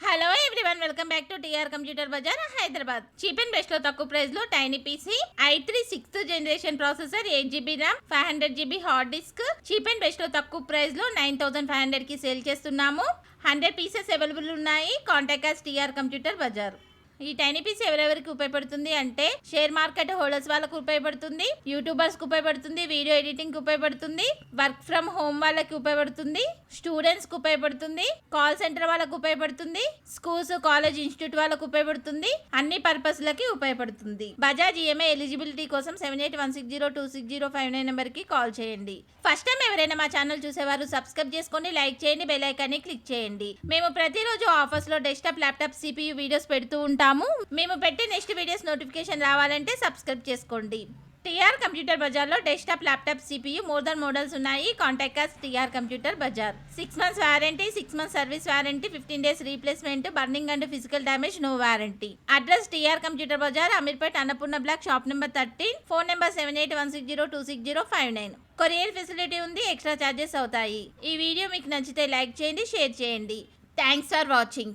Hello everyone, welcome back to TR computer bazaar Hyderabad. Cheap and best లో తక్కువ price లో tiny PC i3 6th generation processor 8GB RAM 500GB hard disk cheap and best లో తక్కువ price లో 9500 కి sale చేస్తున్నాము. 100 pieces available ఉన్నాయి. Contact us TR computer bazaar. ఈ టైనీ పీసీ ఎవరెవరికి ఉపయోగపడుతుంది అంటే షేర్ మార్కెట్ హోల్డర్స్ వాళ్ళకు ఉపయోగపడుతుంది, యూట్యూబర్స్ కు ఉపయోగపడుతుంది, వీడియో ఎడిటింగ్ కు ఉపయోగపడుతుంది, వర్క్ ఫ్రమ్ హోమ్ వాళ్ళకి ఉపయోగపడుతుంది, స్టూడెంట్స్ కు ఉపయోగపడుతుంది, కాల్ సెంటర్ వాళ్ళకు ఉపయోగపడుతుంది, స్కూల్స్ కాలేజ్ ఇన్స్టిట్యూట్ వాళ్ళకు ఉపయోగపడుతుంది, అన్ని పర్పస్ లకి ఉపయోగపడుతుంది. బజాజ్ ఈఎంఐ ఎలిజిబిలిటీ కోసం 7816026059 నెంబర్ కి కాల్ చేయండి. ఫస్ట్ టైం ఎవరైనా మా ఛానల్ చూసేవారు సబ్స్క్రైబ్ చేసుకోండి, లైక్ చేయండి, బెల్ ఐకాన్ ని క్లిక్ చేయండి. మేము ప్రతిరోజు ఆఫర్స్ లో డెస్క్టాప్, ల్యాప్టాప్, CPU వీడియోస్ పెడుతూ ఉంటాము. మేము పెట్టే నెక్స్ట్ వీడియోస్ నోటిఫికేషన్ రావాలంటే సబ్స్క్రైబ్ చేసుకోండి. టీఆర్ కంప్యూటర్ బజార్ లో desktop, laptop, CPU more models ఉన్నాయి. Contact us TR computer bazaar. 6 months warranty, 6 months service warranty, 15 days replacement, burning and physical damage no warranty. Address TR computer bazaar, Ameerpet, Annapurna block, shop number 13, phone number 7816026059. Courier facility ఉంది, extra charges అవుతాయి. ఈ video మీకు నచ్చితే like చేయండి, share చేయండి. Thanks for watching.